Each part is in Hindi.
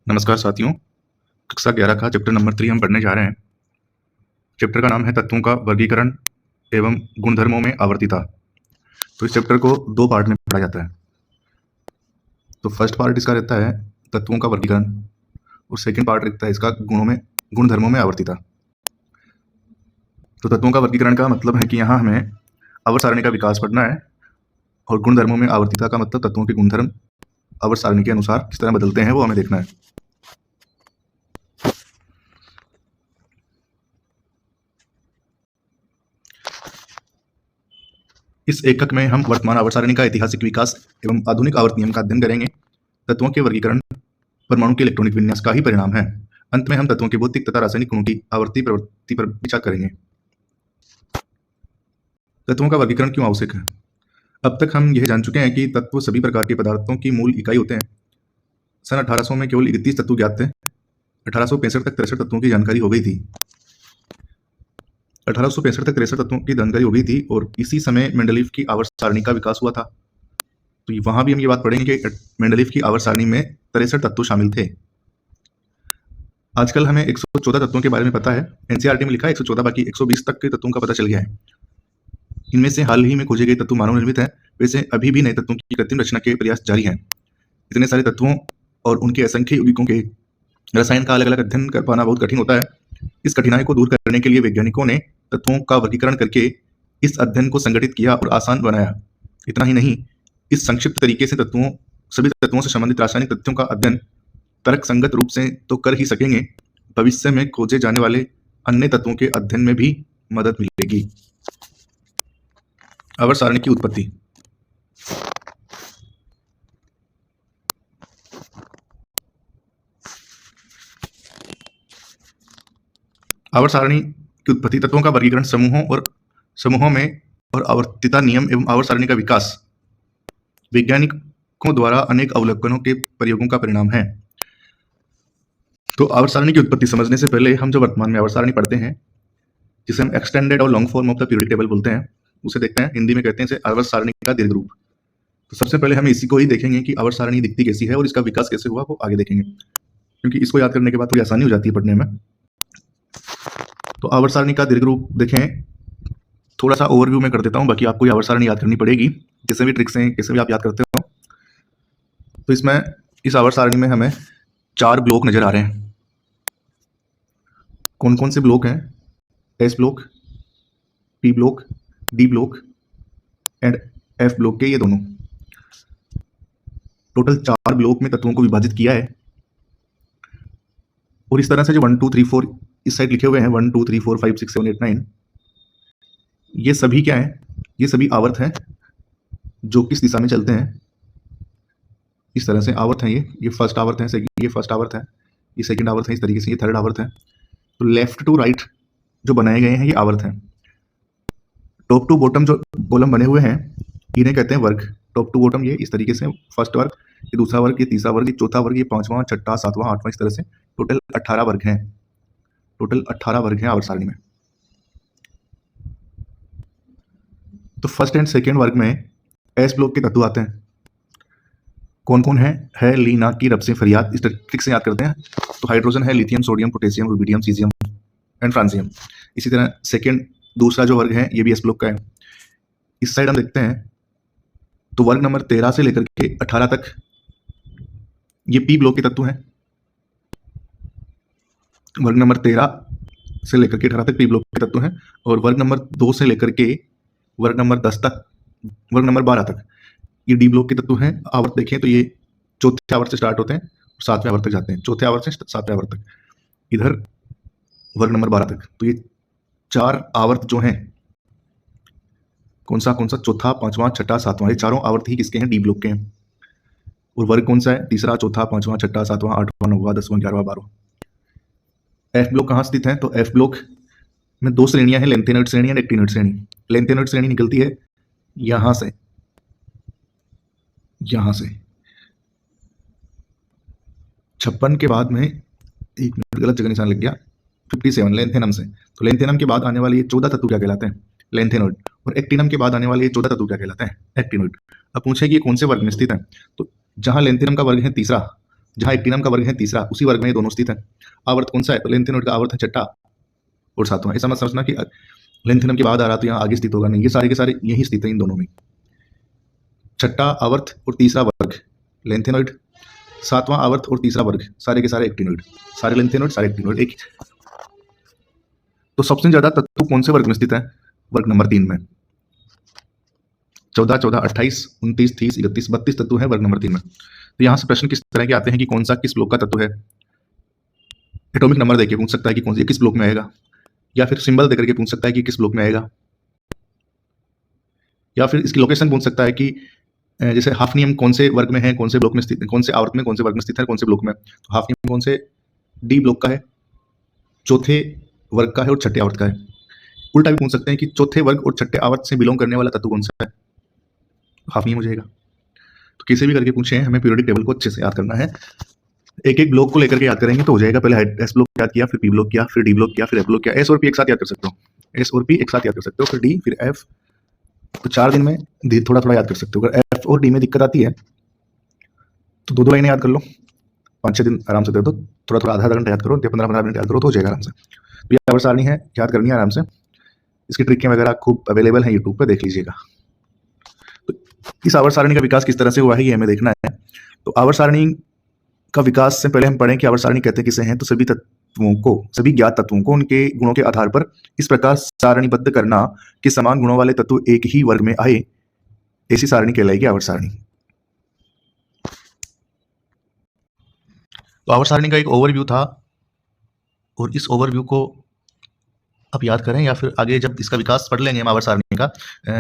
नमस्कार साथियों, कक्षा 11 का चैप्टर नंबर 3 हम पढ़ने जा रहे हैं। चैप्टर का नाम है तत्वों का वर्गीकरण एवं गुणधर्मों में आवर्तिता। तो इस चैप्टर को 2 पार्ट में पढ़ा जाता है। तो फर्स्ट पार्ट इसका रहता है तत्वों का वर्गीकरण और सेकंड पार्ट रहता है इसका गुणधर्मों में आवर्तिता। तो तत्वों का वर्गीकरण का मतलब है कि यहाँ हमें आवर्त सारणी का विकास पढ़ना है और गुणधर्मों में आवर्तिता का मतलब तत्वों के गुणधर्म आवर्त सारणी के अनुसार किस तरह बदलते हैं वो हमें देखना है। इस एकक में हम वर्तमान आवर्त सारणी का ऐतिहासिक विकास एवं आधुनिक आवर्त नियम का अध्ययन करेंगे। तत्वों के वर्गीकरण परमाणु के इलेक्ट्रॉनिक विन्यास का ही परिणाम है। अंत में हम तत्वों के भौतिक तथा रासायनिक गुणों की आवर्ती प्रवृत्ति पर विचार करेंगे। तत्वों का वर्गीकरण क्यों आवश्यक है? अब तक हम यह जान चुके हैं कि तत्व सभी प्रकार के पदार्थों की मूल इकाई होते हैं। सन 1800 में केवल 31 तत्व ज्ञात थे। 1865 तक 63 तत्वों की जानकारी हो गई थी। 1865 तक 63 तत्वों की जानकारी हो गई थी और इसी समय मेंडलीव की आवर्त सारणी का विकास हुआ था। तो वहां भी हम ये बात पढ़ेंगे कि मेंडलीव की आवर्त सारणी में 63 तत्व शामिल थे। आजकल हमें 114 तत्वों के बारे में पता है। एनसीईआरटी में लिखा है 114, बाकी 120 तक के तत्वों का पता चल गया है। इनमें से हाल ही में खोजे गए तत्व मानव निर्मित हैं। वैसे अभी भी नए तत्वों की कृत्रिम रचना के प्रयास जारी हैं। इतने सारे तत्वों और उनके असंख्य यौगिकों के रसायन का अलग अलग अध्ययन कर पाना बहुत कठिन होता है। इस कठिनाई को दूर करने के लिए वैज्ञानिकों ने तत्वों का वर्गीकरण करके इस अध्ययन को संगठित किया और आसान बनाया। इतना ही नहीं, इस संक्षिप्त तरीके से सभी तत्वों से संबंधित रासायनिक तथ्यों का अध्ययन तर्क संगत रूप से तो कर ही सकेंगे, भविष्य में खोजे जाने वाले अन्य तत्वों के अध्ययन में भी मदद मिलेगी। आवर्त सारणी की उत्पत्ति। आवर्त सारणी की उत्पत्ति तत्वों का वर्गीकरण समूहों में और आवर्तिता नियम एवं आवर्त सारणी का विकास वैज्ञानिकों द्वारा अनेक अवलोकनों के प्रयोगों का परिणाम है। तो आवर्त सारणी की उत्पत्ति समझने से पहले हम जो वर्तमान में आवर्त सारणी पढ़ते हैं, जिसे हम एक्सटेंडेड और long form of the periodic table बोलते हैं, उसे देखते हैं। हिंदी में कहते हैं इसे आवर्त सारणी का दीर्घ रूप। तो सबसे पहले हम इसी को ही देखेंगे कि आवर्त सारणी दिखती कैसी है और इसका विकास कैसे हुआ, वो आगे देखेंगे, क्योंकि इसको याद करने के बाद थोड़ी आसानी हो जाती है पढ़ने में। तो आवर्त सारणी का दीर्घ रूप देखें, थोड़ा सा ओवरव्यू में कर देता हूँ, बाकी आपको आवर्त सारणी याद करनी पड़ेगी, जैसे भी ट्रिक से कैसे भी आप याद करते हो। तो इस आवर्त सारणी में हमें 4 ब्लॉक नजर आ रहे हैं। कौन कौन से ब्लॉक हैं? S block, P block, D block and F block के ये दोनों। टोटल 4 ब्लॉक में तत्वों को विभाजित किया है और इस तरह से जो 1 2 3 4 इस साइड लिखे हुए हैं, 1 2 3 4 5 6 7 8 9, ये सभी क्या है? ये सभी आवर्त हैं जो किस दिशा में चलते हैं। इस तरह से आवर्त हैं। ये फर्स्ट आवर्त है, ये फर्स्ट आवर्त है, ये सेकंड आवर्त है, इस तरीके से ये थर्ड आवर्त है। तो लेफ्ट टू राइट जो बनाए गए हैं ये आवर्त हैं। टॉप टू बॉटम जो कॉलम बने हुए हैं इन्हें कहते हैं वर्ग। टॉप टू बॉटम ये इस तरीके से, फर्स्ट वर्ग, ये दूसरा वर्ग, ये तीसरा वर्ग, ये चौथा वर्ग, ये पांचवां, छठा, सातवां, आठवां, इस तरह से टोटल 18 वर्ग हैं। टोटल 18 वर्ग हैं आवर्त सारणी में। तो फर्स्ट एंड सेकेंड वर्ग में एस ब्लॉक के तत्व आते हैं। कौन कौन है लीना की रब से फरियाद, इस ट्रिक से याद करते हैं। तो हाइड्रोजन है, lithium, sodium, potassium, rubidium, caesium and francium. इसी तरह दूसरा जो वर्ग है ये भी एस ब्लॉक का है। इस साइड हम देखते हैं तो वर्ग नंबर 13 से लेकर के 18 तक ये पी ब्लॉक के तत्व हैं। वर्ग नंबर 13 से लेकर के 18 तक पी ब्लॉक के तत्व हैं और वर्ग नंबर 2 से लेकर के वर्ग नंबर 12 तक ये डी ब्लॉक के तत्व हैं। आवर्त देखें तो ये चौथे आवर्त से स्टार्ट होते हैं और 7वें आवर्त तक जाते हैं। चौथे आवर्त से 7वें आवर्त तक, इधर वर्ग नंबर 12 तक। तो ये 4 आवर्त जो हैं, कौन सा चौथा, पांचवा, छठा, सातवां, ये चारों आवर्त ही किसके हैं? डी ब्लॉक के हैं। और वर्ग कौन सा है? तीसरा, चौथा, पांचवा, छठा, सातवां, आठवां, नौवां, 10वां, 11वां, 12वां। एफ ब्लॉक कहाँ स्थित है? तो एफ ब्लॉक में 2 श्रेणियां हैं, लेंथेनॉइड श्रेणी और एक्टिनॉइड श्रेणी। लेंथेनॉइड श्रेणी निकलती है यहां से 56 के बाद में, एक मिनट गलत जगह निशान लग गया, 57 लेंथेनम से। तो लेंथेनम के बाद आने वाले ये 14 तत्व क्या कहलाते हैं? लेंथेनॉइड। और एक्टिनम के बाद आने वाले ये 14 तत्व क्या कहलाते हैं? एक्टिनॉइड। अब पूछे कि ये कौन से वर्ग में स्थित है? तो जहां लेंथेनम का वर्ग है तीसरा, जहाँ एक्टिनम का वर्ग है तीसरा, उसी वर्ग में ये दोनों स्थित हैं। आवर्त कौन सा है? तो लेंथेनॉइड का आवर्त है छठा और सातवां। ऐसा मत समझना कि लेंथेनम के बाद आ रहा तो यहाँ आगे स्थित होगा, नहीं, ये सारे के सारे यही स्थित है इन दोनों में। छठा आवर्त और तीसरा वर्ग लेंथेनॉइड, सातवां आवर्त और तीसरा वर्ग सारे के सारे एक्टिनोइड, सारे लेंथेनॉइड सारे एक्टिनोइड एक। तो सबसे ज्यादा तत्व कौन से वर्ग में स्थित है? वर्ग नंबर 3 में। 14, 14, 28, 29, 30, 31, 32 तत्व है वर्ग नंबर 3 में। तो यहाँ से प्रश्न किस तरह के आते हैं कि कौन सा किस ब्लॉक का तत्व है। एटॉमिक नंबर देके पूछ सकता है कि कौन सी किस ब्लॉक में आएगा, या फिर सिंबल देकर के पूछ सकता है कि किस ब्लॉक में आएगा, या फिर इसकी लोकेशन पूछ सकता है कि जैसे हाफनियम कौन से वर्ग में है, कौन से ब्लॉक में स्थित, कौन से आवर्त में, कौन से वर्ग में स्थित है, कौन से ब्लॉक में। तो हाफनियम कौन से डी ब्लॉक का है, चौथे वर्ग का है और छठे आवर्त का है। उल्टा भी पूछ सकते हैं कि चौथे वर्ग और छठे आवर्त से बिलोंग करने वाला तत्व कौन सा है, हाफनियम हो जाएगा। तो किसी भी करके पूछे, हमें पीरियोडिक टेबल को अच्छे से याद करना है। एक एक ब्लॉक को लेकर के याद करेंगे तो हो जाएगा। पहले एस ब्लॉक याद किया, फिर पी ब्लॉक किया, फिर डी ब्लॉक किया, फिर एफ ब्लॉक किया। एस और पी एक साथ याद कर सकते हो, एस और पी एक साथ याद कर सकते हो, फिर डी, फिर एफ। तो 4 दिन में थोड़ा थोड़ा याद कर सकते हो। अगर एफ और डी में दिक्कत आती है तो 2-2 लाइनें याद कर लो, 5-6 दिन आराम से दे दो, थोड़ा थोड़ा आधा घंटा याद करो, 15-15 मिनट याद करो तो हो जाएगा आराम से। तो ये आवर्त सारणी है, याद करनी है आराम से। इसकी ट्रिकें वगैरह खूब अवेलेबल है यूट्यूब पर, देख लीजिएगा। तो इस आवर्त सारणी का विकास किस तरह से हुआ है ये हमें देखना है। तो आवर्त सारणी का विकास से पहले हम पढ़ें कि आवर्त सारणी कहते किसे हैं। तो सभी तत्वों को, सभी ज्ञात तत्वों को उनके गुणों के आधार पर इस प्रकार सारणीबद्ध करना कि समान गुणों वाले तत्व एक ही वर्ग में आए, ऐसी सारणी कहलाएगी आवर्त सारणी। तो आवर्त सारणी का एक ओवरव्यू था, और इस ओवरव्यू को अब याद करें, या फिर आगे जब इसका विकास पढ़ लेंगे हम आवर्त सारणी का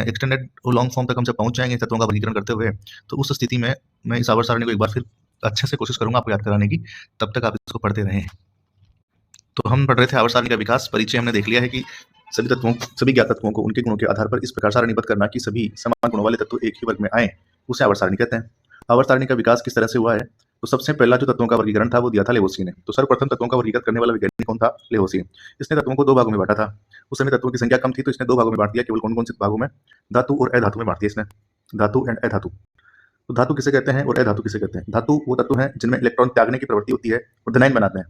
एक्सटेंडेड और लॉन्ग फॉर्म तक हम जब पहुंच जाएंगे तत्वों का वर्गीकरण करते हुए, तो उस स्थिति में मैं इस आवर्त सारणी को एक बार फिर अच्छे से कोशिश करूंगा आपको याद कराने की। तब तक आप इसको पढ़ते रहें। तो हम पढ़ रहे थे आवर्त सारणी का विकास। परिचय हमने देख लिया है कि सभी ज्ञात तत्वों को उनके गुणों के आधार पर इस प्रकार सारणीबद्ध करना कि सभी समान गुणों वाले तत्व एक ही वर्ग में आए, उसे आवर्त सारणी कहते हैं। आवर्त सारणी का विकास किस तरह से हुआ है? तो सबसे पहला जो तत्वों का वर्गीकरण था वो दिया था लेवोसी ने। तो सर्वप्रथम तत्वों का वर्गीकरण करने वाला वैज्ञानिक कौन था? लेवोसी। इसने तत्वों को 2 भागों में बांटा था। उस समय तत्वों की संख्या कम थी तो इसने 2 भागों में बांट दिया। केवल कौन कौन से भागों में? धातु और अधातु में बांट दिया इसने, धातु एंड अधातु। तो धातु किसे कहते हैं और अधातु किसे कहते हैं? धातु वो तत्व हैं जिनमें इलेक्ट्रॉन त्यागने की प्रवृत्ति होती है और धनायन बनाते हैं,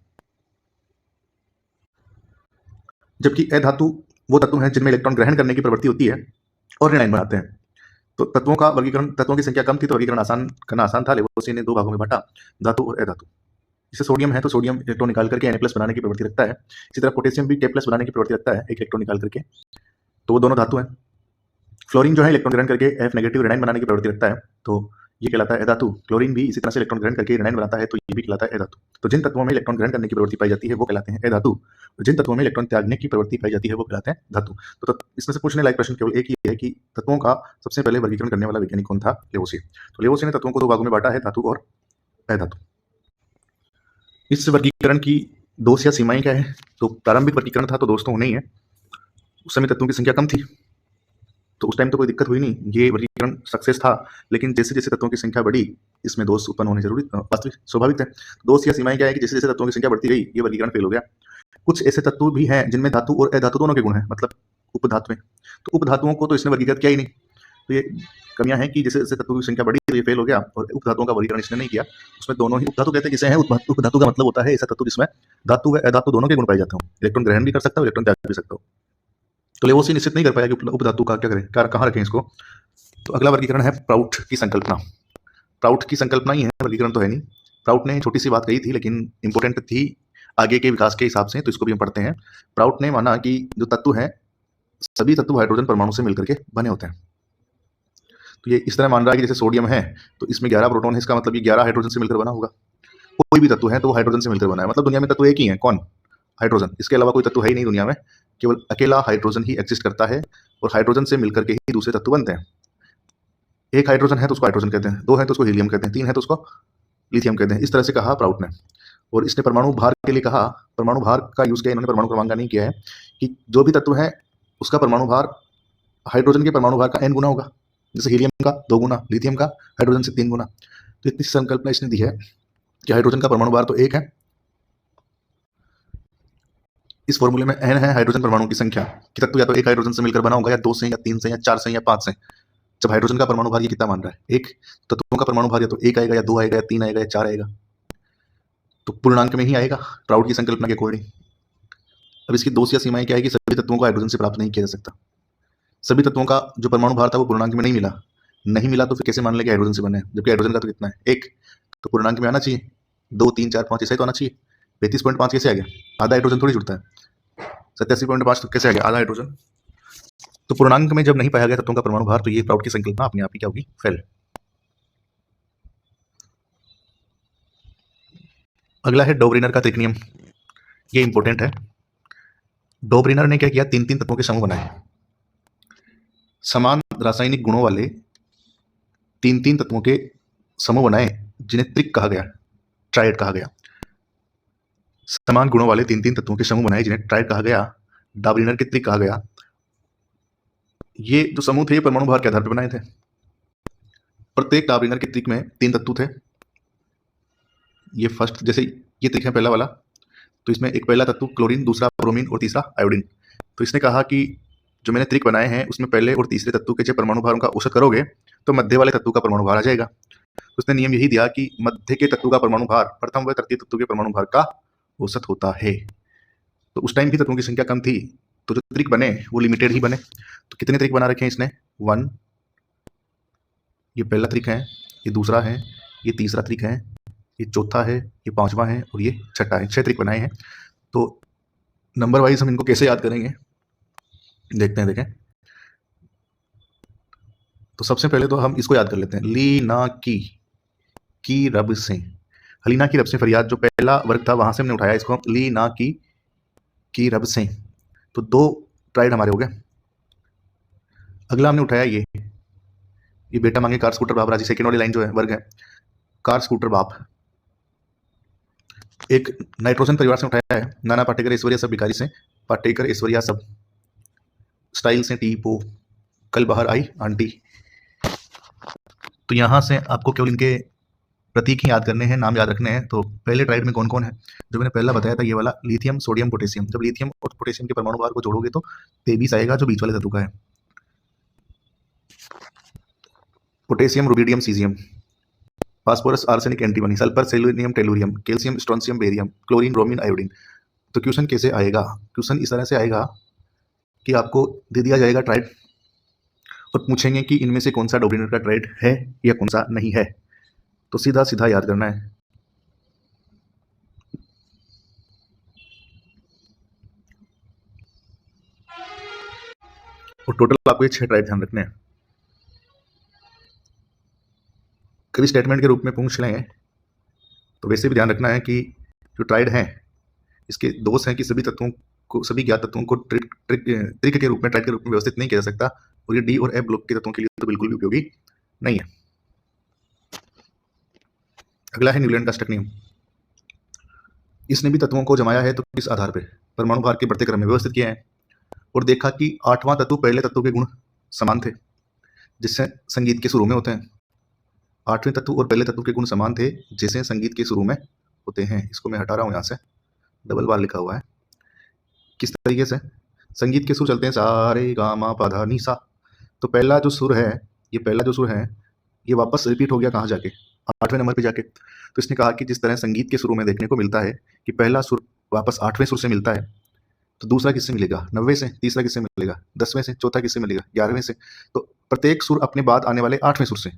जबकि अधातु वो तत्व हैं जिनमें इलेक्ट्रॉन ग्रहण करने की प्रवृत्ति होती है और ऋणायन बनाते हैं। तो तत्वों का वर्गीकरण, तत्वों की संख्या कम थी तो वर्गीकरण आसान करना आसान था। लेवोसी ने 2 भागों में बांटा, धातु और अधातु। जैसे सोडियम है तो सोडियम इलेक्ट्रॉन निकाल करके Na+ बनाने की प्रवृत्ति रखता है। इसी तरह पोटेशियम भी K+ बनाने की प्रवृत्ति रखता है, एक इलेक्ट्रॉन निकाल करके। तो वो दोनों धातु हैं। फ्लोरीन जो है इलेक्ट्रॉन ग्रहण करके F- ऋणायन बनाने की प्रवृत्ति रखता है, तो ये कहलाता है अधातु। क्लोरीन भी इसी तरह से इलेक्ट्रॉन ग्रहण करके ऋणायन बनाता है, तो ये भी कहलाता है अधातु। तो जिन तत्वों में इलेक्ट्रॉन ग्रहण करने की प्रवृत्ति पाई जाती है वो कहलाते हैं अधातु, और जिन तत्वों में इलेक्ट्रॉन त्यागने की प्रवृत्ति पाई जाती है वो कहलाते हैं धातु। तो इसमें से पूछने लायक प्रश्न केवल एक ही है कि तत्वों का सबसे पहले वर्गीकरण करने वाला वैज्ञानिक कौन था? लेवोसी। तो लेवोसी ने तत्वों को 2 भागों में बांटा है, धातु और अधातु। इस वर्गीकरण की दोष या सीमाएं क्या है? तो प्रारंभिक वर्गीकरण था तो दोष तो होने ही है। उस समय तत्वों की संख्या कम थी तो उस टाइम तो कोई दिक्कत हुई नहीं, ये वर्गीकरण सक्सेस था। लेकिन जैसे जैसे तत्वों की संख्या बढ़ी इसमें दोष उत्पन्न होने जरूरी वास्तविक स्वाभाविक है। दोष या सीमाएं क्या है कि जैसे जैसे तत्वों की संख्या बढ़ती गई ये वर्गीकरण फेल हो गया। कुछ ऐसे तत्व भी हैं जिनमें धातु और अधातु दोनों के गुण हैं, मतलब उपधातुएं। तो उपधातुओं को तो इसने वर्गीकृत किया ही नहीं। तो ये कमियां हैं कि जैसे जैसे तत्वों की संख्या बढ़ी तो ये फेल हो गया, और उपधातुओं का वर्गीकरण इसने नहीं किया। उसमें दोनों ही उपधातु कहते हैं जिसे हैं। उपधातु का मतलब होता है ऐसा तत्व जिसमें धातु व अधातु दोनों के गुण पाए जाते हो, इलेक्ट्रॉन ग्रहण भी कर सकता हो, इलेक्ट्रॉन त्याग भी सकता हो। तो लेवोसी निश्चित नहीं कर पाया कि उपधातु का क्या करें, कहाँ रखें इसको। तो अगला वर्गीकरण है प्राउट की संकल्पना। प्राउट की संकल्पना ही है, वर्गीकरण तो है नहीं। प्राउट ने छोटी सी बात कही थी लेकिन इंपॉर्टेंट थी आगे के विकास के हिसाब से, तो इसको भी हम पढ़ते हैं। प्राउट ने माना कि जो तत्व हैं सभी तत्व हाइड्रोजन परमाणु से मिलकर के बने होते हैं। तो ये इस तरह मान रहा है कि जैसे सोडियम है तो इसमें 11 प्रोटॉन है, इसका मतलब ये 11 हाइड्रोजन से मिलकर बना होगा। कोई भी तत्व है तो वो हाइड्रोजन से मिलकर बना है, मतलब दुनिया में तत्व एक ही है, कौन? हाइड्रोजन। इसके अलावा कोई तत्व है ही नहीं दुनिया में, केवल अकेला हाइड्रोजन ही एग्जिस्ट करता है, और हाइड्रोजन से मिलकर के ही दूसरे तत्व बनते हैं। एक हाइड्रोजन है तो उसको हाइड्रोजन कहते हैं, 2 है तो उसको हीलियम कहते हैं, 3 है तो उसको लिथियम कहते हैं। इस तरह से कहा प्राउट ने। और इसने परमाणु भार के लिए कहा, परमाणु भार का यूज किया, इन्होंने परमाणु क्रमांक नहीं किया है, कि जो भी तत्व है उसका परमाणु भार हाइड्रोजन के परमाणु भार का n गुना होगा। जैसे हीलियम का 2 गुना, लिथियम का हाइड्रोजन से 3 गुना। तो इतनी संकल्पना इसने दी है कि हाइड्रोजन का परमाणु भार तो 1 है। इस फॉर्मूले में n है हाइड्रोजन परमाणु की संख्या, कि तत्व या तो एक हाइड्रोजन से मिलकर बना होगा, या 2 से, या 3 से, या 4 से, या 5 से। जब हाइड्रोजन का परमाणु भार ये कितना मान रहा है, 1, तत्वों का परमाणु भार या तो 1 आएगा, या 2 आएगा, या 3 आएगा, या 4 आएगा। तो पूर्णांक में ही आएगा प्राउड की संकल्पना के अकॉर्डिंग। अब इसकी दोष या सीमाएं क्या है कि सभी तत्वों को हाइड्रोजन से प्राप्त नहीं किया जा सकता। सभी तत्वों का जो परमाणु भार था वो पूर्णांक में नहीं मिला तो फिर कैसे मान लें कि हाइड्रोजन से बने हैं, जबकि हाइड्रोजन का तो कितना है, एक, तो पूर्णांक में आना चाहिए, 2 3 4 5 ऐसा ही तो आना चाहिए। 35.5 कैसे आ गया, आधा हाइड्रोजन थोड़ी जुड़ता है। 87.5 तो कैसे आ गया, आधा हाइड्रोजन। तो पूर्णांक में जब नहीं पाया गया तत्वों का परमाणु भार, तो ये प्राउड की संकल्पना अपने आप ही क्या होगी, फेल। अगला है डोब्रिनर का त्रिक नियम, ये इंपॉर्टेंट है। डोब्रिनर ने क्या किया, 3 तत्वों के समूह बनाए, समान रासायनिक गुणों वाले 3 तत्वों के समूह बनाए जिन्हें त्रिक कहा गया, ट्राइड कहा गया। समान गुणों वाले 3 तत्वों के समूह बनाए जिन्हें ट्राइड कहा गया, डोब्रिनर के त्रिक कहा गया। ये जो समूह थे ये परमाणु भार के आधार पर बनाए थे। प्रत्येक डोब्रिनर के त्रिक में 3 तत्व थे। ये फर्स्ट, जैसे ये त्रिक है पहला वाला, तो इसमें एक पहला तत्व क्लोरीन, दूसरा ब्रोमीन और तीसरा आयोडीन। तो इसने कहा कि जो मैंने त्रिक बनाए हैं उसमें पहले और तीसरे तत्व के जब परमाणु भारों का औसत करोगे तो मध्य वाले तत्व का परमाणु भार आ जाएगा। तो उसने नियम यही दिया कि मध्य के तत्व का परमाणु भार प्रथम व तृतीय तत्व के परमाणु भार का औसत होता है। तो उस टाइम भी तत्वों की संख्या कम थी, तो जो त्रिक बने वो लिमिटेड ही बने। तो कितने त्रिक बना रखे हैं इसने, 1, ये पहला त्रिक है, ये दूसरा है, ये तीसरा त्रिक है, ये चौथा है, ये पांचवा है और ये छठा है। 6 त्रिक बनाए हैं। तो नंबर वाइज हम इनको कैसे याद करेंगे, देखते हैं। देखें, तो सबसे पहले तो हम इसको याद कर लेते हैं, लीना की रब से। हलीना की रब से फरियाद, जो पहला वर्ग था वहां से हमने उठाया इसको, लीना की रब से। तो 2 ट्राइड हमारे हो गए। अगला हमने उठाया ये बेटा मांगे कार स्कूटर बाप राजी, सेकेंड वाली लाइन जो है वर्ग है, कार स्कूटर बाप। एक नाइट्रोजन परिवार से उठाया है, नाना पाटेकर ऐश्वर्या सब भिखारी से, पाटेकर ऐश्वर्या सब, स्टाइल से टीपो, कल बाहर आई आंटी। तो यहां से आपको केवल इनके प्रतीक ही याद करने हैं, नाम याद रखने हैं। तो पहले ट्राइड में कौन कौन है, जो मैंने पहला बताया था ये वाला, लिथियम सोडियम पोटेशियम। जब लिथियम और पोटेशियम के परमाणु भार को जोड़ोगे तो 23 आएगा, जो बीच वाले धातु का है। Potassium rubidium caesium, phosphorus arsenic antimony, sulphur selenium tellurium, calcium strontium barium, chlorine bromine iodine. तो क्वेश्चन कैसे आएगा, क्वेश्चन इस तरह से आएगा कि आपको दे दिया जाएगा ट्राइड और पूछेंगे कि इनमें से कौन सा डोब्रिनर का ट्राइड है या कौन सा नहीं है। तो सीधा सीधा याद करना है। और टोटल आपको ये 6 ट्राइड ध्यान रखने हैं। कभी स्टेटमेंट के रूप में पूछ लें तो वैसे भी ध्यान रखना है कि जो ट्राइड है इसके दोष हैं कि सभी तत्वों को, सभी ज्ञात तत्वों को त्रिक के रूप में, ट्राइड के रूप में व्यवस्थित नहीं किया जा सकता। और ये डी और एफ ब्लॉक के तत्वों के लिए तो बिल्कुल भी उपयोगी नहीं है। अगला है न्यूलैंड का अष्टक नियम। इसने भी तत्वों को जमाया है तो किस आधार पर, परमाणु भार के बढ़ते क्रम में व्यवस्थित किया है और देखा कि 8वां तत्व पहले तत्व के गुण समान थे, जिससे संगीत के शुरू में होते हैं। 8वें तत्व और पहले तत्व के गुण समान थे जैसे संगीत के शुरू में होते हैं। इसको मैं हटा रहा हूं, यहां से डबल बार लिखा हुआ है। किस तरीके से संगीत के सुर चलते हैं, सा रे गा मा पा धा नी सा। तो पहला जो सुर है, ये वापस रिपीट हो गया कहाँ जाके, 8वें नंबर पे जाके। तो इसने कहा कि जिस तरह संगीत के शुरू में देखने को मिलता है कि पहला सुर वापस 8वें सुर से मिलता है, तो दूसरा किससे मिलेगा, 90 से, तीसरा किससे मिलेगा, 10वें से, चौथा किससे मिलेगा, 11वें से। तो प्रत्येक सुर अपने बाद आने वाले 8वें सुर से,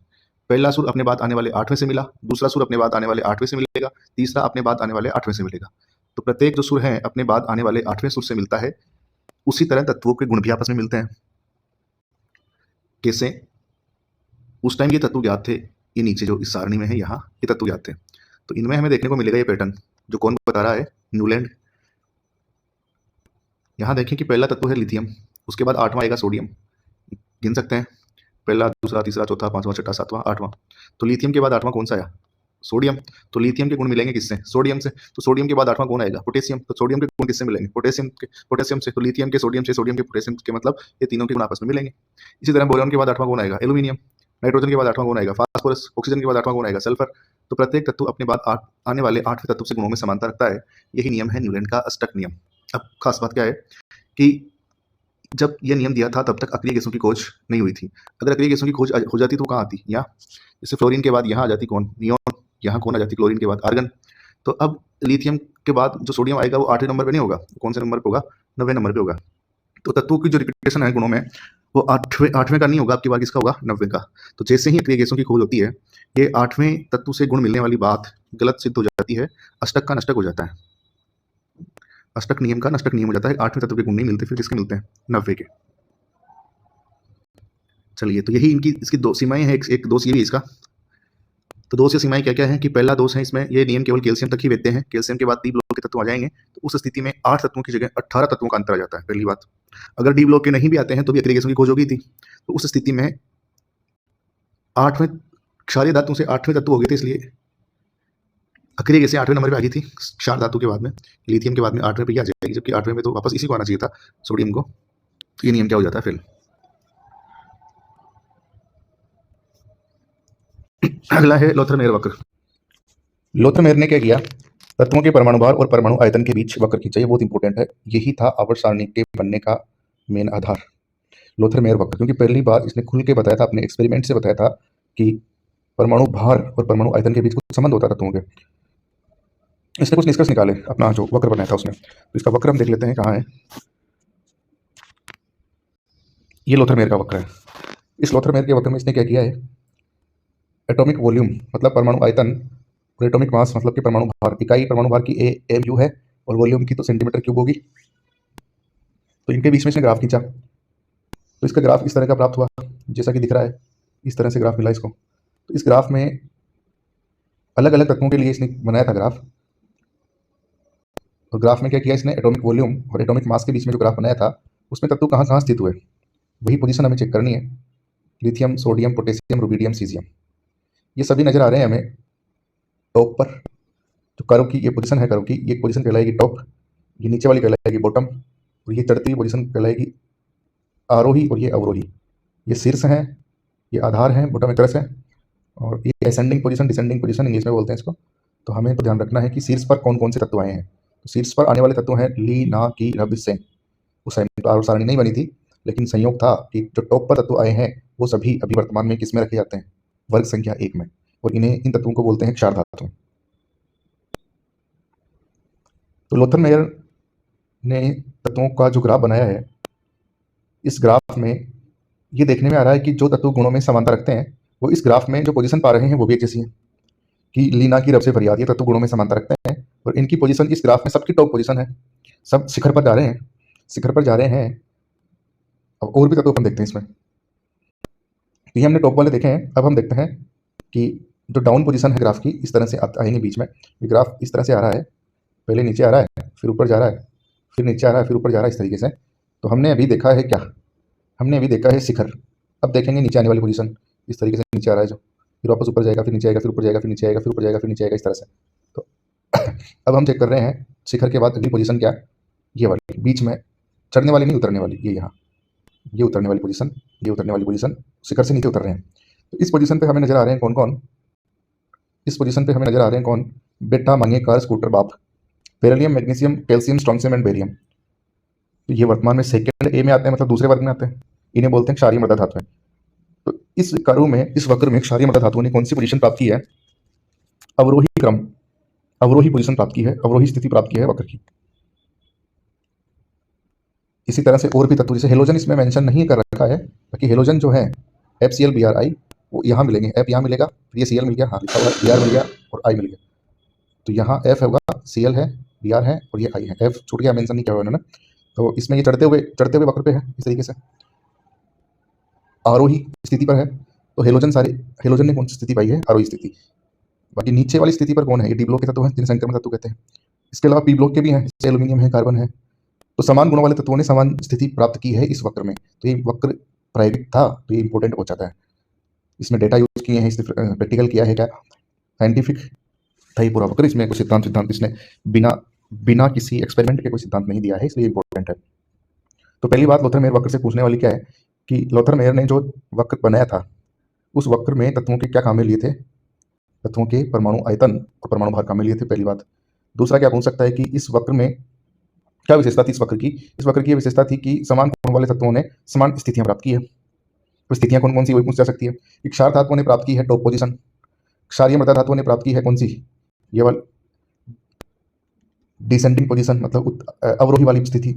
पहला सुर अपने बाद आने वाले 8वें से मिला, दूसरा सुर अपने बाद आने वाले 8वें से मिलेगा, तीसरा अपने बाद आने वाले 8वें से मिलेगा। तो प्रत्येक जो सुर है अपने बाद आने वाले 8वें सुर से मिलता है। उसी तरह तत्वों के गुण भी आपस में मिलते हैं। कैसे, उस टाइम ये तत्व ज्ञात थे, ये नीचे जो इस सारणी में है यहाँ ये तत्व ज्ञात थे। तो इनमें हमें देखने को मिलेगा ये पैटर्न, जो कौन बता रहा है, न्यूलैंड। यहाँ देखें कि पहला तत्व है लिथियम, उसके बाद 8वां आएगा सोडियम। गिन सकते हैं, पहला, दूसरा, तीसरा, चौथा, 5वां, 6वां, 7वां, 8वां। तो लिथियम के बाद 8वां कौन सा आया, सोडियम। तो लिथियम के गुण मिलेंगे किससे, सोडियम से। तो सोडियम के बाद 8वां कौन आएगा, पोटेशियम। तो सोडियम के गुण किससे मिलेंगे, पोटेशियम से। तो लिथियम के सोडियम से, सोडियम के पोटेशियम के, मतलब ये तीनों के गुण आपस में मिलेंगे। इसी तरह बोरॉन के बाद 8वां कौन आएगा, एल्यूमिनियम। नाइट्रोजन के बाद 8वां कौन आएगा, फास्फोरस। ऑक्सीजन के बाद 8वां कौन आएगा, सल्फर। तो प्रत्येक तत्व अपने बाद आने वाले 8वें तत्व से गुणों में समानता रखता है। यही नियम है न्यूलैंड का अष्टक नियम। अब खास बात क्या है कि जब यह नियम दिया था तब तक अक्रिय गैसों की खोज नहीं हुई थी। अगर अक्रिय गैसों की खोज हो जाती तो कहाँ आती, यहाँ। जैसे फ्लोरीन के बाद यहाँ आ जाती कौन, नियोन। यहाँ कौन आ जाती, क्लोरीन के बाद आर्गन। तो अब लिथियम के बाद जो सोडियम आएगा वो 8वें नंबर पे नहीं होगा, कौन से नंबर पे होगा? 9वें नंबर पे होगा। तो तत्वों की जो रिपीटेशन है गुणों में, वो 8वें का नहीं होगा, आपकी बार किसका होगा? 90 का। तो जैसे ही अक्रिय गैसों की खोज होती है, ये 8वें तत्व से गुण मिलने वाली बात गलत सिद्ध हो जाती है, अष्टक का नष्टक हो जाता है। अष्टक नियम का नष्टक नियम हो जाता है, 8वें तत्व के गुण नहीं मिलते, फिर किसके मिलते हैं? 90 के। चलिए, तो यही इनकी इसकी दो सीमाएं हैं, एक दोष ये भी इसका। तो दोष की सीमाएं क्या क्या है कि पहला दोष है इसमें, ये नियम केवल कैल्शियम तक ही वेदते हैं, कैल्शियम के बाद डी ब्लॉक के तत्व आ जाएंगे, तो उस स्थिति में 8 तत्वों की जगह 18 तत्वों का अंतर आ जाता है। पहली बात, अगर डी ब्लॉक के नहीं भी आते हैं तो भी अक्रिय गैसों की खोज होगी थी, तो उस स्थिति में 8वें क्षारीय धातु से 8वें तत्व हो गए थे, इसलिए अक्रिय गैसें 8वें नंबर पे आ गई थी क्षार धातु के बाद में, लिथियम के बाद में 8वें पे ही आ जाएगी, जबकि 8वें में तो वापस इसी को आना चाहिए था, सोडियम को। तो ये नियम क्या हो जाता है फिर? अगला है लोथर-मेयर वक्र। लोथर-मेयर ने क्या किया? तत्वों के परमाणु भार और परमाणु आयतन के बीच वक्र खींचा। ये बहुत इंपॉर्टेंट है, यही था आवर्त सारणी के बनने का मेन आधार, लोथर-मेयर वक्र। क्योंकि पहली बार इसने खुल के बताया था, अपने एक्सपेरिमेंट से बताया था कि परमाणु भार और परमाणु आयतन के बीच कुछ संबंध होता है तत्वों के। इसने कुछ निष्कर्ष निकाले अपना जो वक्र बनाया था उसमें। तो इसका वक्र हम देख लेते हैं कहाँ है। ये लोथर-मेयर का वक्र है। इस लोथर-मेयर के वक्र में इसने क्या किया है? एटॉमिक वॉल्यूम मतलब परमाणु आयतन और एटॉमिक मास मतलब कि परमाणु भार, इकाई परमाणु भार की AMU है और वॉल्यूम की तो सेंटीमीटर क्यूब होगी। तो इनके बीच में इसने ग्राफ खींचा, तो इसका ग्राफ इस तरह का प्राप्त हुआ, जैसा कि दिख रहा है, इस तरह से ग्राफ मिला इसको। तो इस ग्राफ में अलग अलग तत्वों के लिए इसने बनाया था ग्राफ, और ग्राफ में क्या किया इसने? एटॉमिक वॉल्यूम और एटॉमिक मास के बीच में जो ग्राफ बनाया था उसमें तत्व कहाँ कहाँ स्थित हुए, वही पोजीशन हमें चेक करनी है। Lithium, sodium, potassium, rubidium, caesium, ये सभी नजर आ रहे हैं हमें टॉप पर। जो कर्व की ये पोजीशन है, कर्व की ये पोजीशन कहलाएगी टॉप, ये नीचे वाली कहलाएगी बॉटम, और ये चढ़ती हुई पोजीशन कहलाएगी आरोही और ये अवरोही। ये शीर्ष है, ये आधार है, बॉटम एक तरह से, और ये ascending position, descending position English में बोलते हैं इसको। तो हमें तो ध्यान रखना है कि शीर्ष पर कौन कौन से तत्व आए हैं। तो शीर्ष पर आने वाले तत्व हैं ली, ना, की, रब, सेन। उस टाइम तो आवर्त सारणी नहीं बनी थी, लेकिन संयोग था कि जो टॉप पर तत्व आए हैं वो सभी अभी वर्तमान में किस में रखे जाते हैं? वर्ग संख्या 1 में, और इन्हें इन तत्वों को बोलते हैं क्षार धातु। तो लोथर-मेयर ने तत्वों का जो ग्राफ बनाया है, इस ग्राफ में ये देखने में आ रहा है कि जो तत्व गुणों में समानता रखते हैं वो इस ग्राफ में जो पोजीशन पा रहे हैं वो भी एक जैसी है, कि लीना की रब से फरियाद, ये तत्व गुणों में समानता रखते हैं और इनकी पोजीशन इस ग्राफ में सबकी टॉप पोजीशन है, सब शिखर पर जा रहे हैं, शिखर पर जा रहे हैं। अब और भी तत्व हम देखते हैं इसमें, तो ये हमने टॉप वाले देखे हैं। अब हम देखते हैं कि जो डाउन पोजीशन है ग्राफ की, इस तरह से आएंगे बीच में। ये ग्राफ इस तरह से आ रहा है, पहले नीचे आ रहा है, फिर ऊपर जा रहा है, फिर नीचे आ रहा है, फिर ऊपर जा रहा है, इस तरीके से। तो हमने अभी देखा है क्या? हमने अभी देखा है शिखर। अब देखेंगे नीचे आने वाली पोजीशन, इस तरीके से नीचे आ रहा है जो, फिर वापस ऊपर जाएगा, फिर नीचे आएगा, फिर ऊपर जाएगा, फिर नीचे आएगा, फिर ऊपर जाएगा, फिर नीचे आएगा, इस तरह से। तो अब हम चेक कर रहे हैं शिखर के बाद अगली पोजीशन क्या? ये वाली बीच में, चढ़ने वाली नहीं, उतरने वाली, ये यहाँ, ये उतरने वाली पोजीशन, ये उतरने वाली पोजीशन, शिखर से नीचे उतर रहे हैं। तो इस पोजीशन पे हमें नजर आ रहे हैं कौन कौन? इस पोजीशन पे हमें नजर आ रहे हैं कौन? बेटा, मंगेकार, स्कूटर, बाप, beryllium, magnesium, calcium, strontium and barium. तो ये वर्तमान में सेकेंड ए में आते हैं, मतलब दूसरे वर्ग में आते हैं। इन्हें बोलते हैं क्षारीय मृदा धातुएं। तो इस कर्व में, इस वक्र में क्षारीय मृदा धातुओं ने कौन सी पोजीशन प्राप्त की है? अवरोही क्रम, अवरोही पोजीशन प्राप्त की है, अवरोही स्थिति प्राप्त की है वक्र की। इसी तरह से और भी तत्व, जैसे हेलोजन इसमें मेंशन नहीं कर रखा है, बाकी हेलोजन जो है FCl Bri वो यहाँ मिलेंगे, F यहाँ मिलेगा, फिर ये Cl मिल गया, हाँ लिखा हुआ है, Br मिल गया और I मिल गया। तो यहाँ F होगा, Cl है, Br है और ये I है। F छूट गया, मेंशन नहीं किया हुआ उन्होंने। तो इसमें ये चढ़ते हुए वक्र पे है, इस तरीके से आरोही स्थिति पर है। तो हेलोजन ने कौन सी स्थिति पाई है? आरोही स्थिति। बाकी नीचे वाली स्थिति पर कौन है? ये डी ब्लॉक के तत्व हैं, जिन्हें संक्रमण तत्व कहते हैं। इसके अलावा पी ब्लॉक के भी हैं, जैसे एल्यूमिनियम है, कार्बन है। तो समान गुणों वाले तत्वों ने समान स्थिति प्राप्त की है इस वक्र में। तो ये वक्र प्रायोगिक था, तो ये इंपॉर्टेंट हो जाता है। इसमें डेटा यूज किए हैं, इसने प्रैक्टिकल किया है क्या? साइंटिफिक था ये पूरा वक्र, इसमें कोई सिद्धांत इसने बिना किसी एक्सपेरिमेंट के कोई सिद्धांत नहीं दिया है, इसलिए इंपॉर्टेंट है। तो पहली बात लोथर-मेयर वक्र से पूछने वाली क्या है कि लोथर-मेयर ने जो वक्र बनाया था उस वक्र में तत्वों के क्या काम में लिए थे? तत्वों के परमाणु आयतन और परमाणु भार काम में लिए थे, पहली बात। दूसरा क्या पूछ सकता है कि इस वक्र में क्या विशेषता थी? इस वक्र की ये विशेषता थी कि समान गुण वाले तत्वों ने समान स्थितियां प्राप्त की है। तो स्थितियां कौन कौन सी, वही पूछ जा सकती है। कि क्षार धातुओं ने प्राप्त की है टॉप पोजीशन, क्षारीय मृदा धातुओं ने प्राप्त की है कौन सी? ये वाली डिसेंडिंग पोजीशन मतलब अवरोही वाली स्थिति।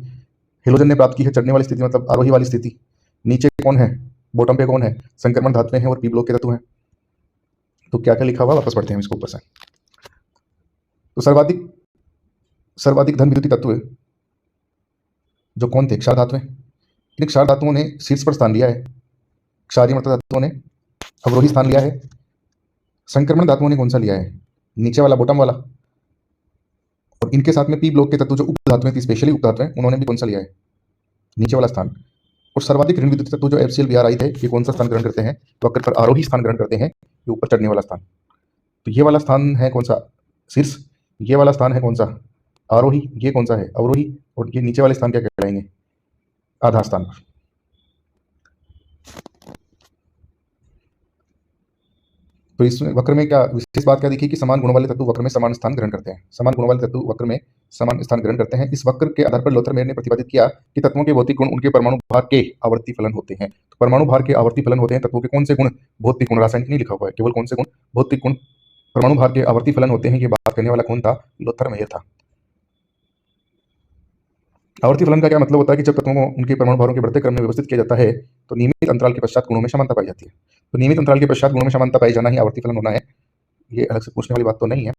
हेलोजन ने प्राप्त की है चढ़ने वाली स्थिति मतलब आरोही वाली स्थिति। नीचे कौन है, बॉटम पे कौन है, संक्रमण धातुएं हैं और पी ब्लॉक के तत्व हैं। तो क्या क्या लिखा हुआ वापस पढ़ते हैं इसको ऊपर से। तो सर्वाधिक धन विद्युतीय तत्व जो कौन थे, क्षार धातुएं। इन क्षार धातुओं ने शीर्ष पर स्थान लिया है, क्षारीय मृत धातुओं ने अवरोही स्थान लिया है। संक्रमण धातुओं ने कौन सा लिया है, नीचे वाला, बॉटम वाला। और इनके साथ में पी ब्लॉक के तत्व जो उप धातुएं थी, स्पेशली उप धातुएं, उन्होंने भी कौन सा लिया है, नीचे वाला स्थान। और सर्वाधिक ऋण विद्युत तत्व जो FCl Br थे, ये कौन सा स्थान ग्रहण करते हैं, वक्र पर आरोही स्थान ग्रहण करते हैं, ये ऊपर चढ़ने वाला स्थान। तो ये वाला स्थान है कौन सा, शीर्ष। ये वाला स्थान है कौन सा, आरोही। ये कौन सा है, अवरोही। और ये नीचे वाले स्थान क्या कहलाएंगे, आधार स्थान पर। तो इस वक्र में क्या विशेष बात क्या देखी कि समान गुणों वाले तत्व वक्र में समान स्थान ग्रहण करते हैं। समान गुणों वाले तत्व वक्र में समान स्थान ग्रहण करते हैं। इस वक्र के आधार पर लोथर मेयर ने प्रतिपादित किया कि तत्वों के भौतिक गुण उनके परमाणु भार के आवर्ती फलन होते हैं। तो परमाणु भार के आवर्ती फलन होते हैं तत्वों के कौन से गुण, भौतिक गुण, रासायनिक नहीं लिखा हुआ है, केवल कौन से गुण, भौतिक गुण परमाणु भार के आवर्ती फलन होते हैं। ये बात करने वाला कौन था, लोथर मेयर था। आवर्ती फलन का क्या मतलब होता है कि जब तत्वों को उनके परमाणु भारों के बढ़ते क्रम में व्यवस्थित किया जाता है तो नियमित अंतराल के पश्चात गुणों में समानता पाई जाती है। तो नियमित अंतराल के पश्चात गुणों में समानता पाई जाना ही आवर्ती फलन होना है। ये अलग से पूछने वाली बात तो नहीं है।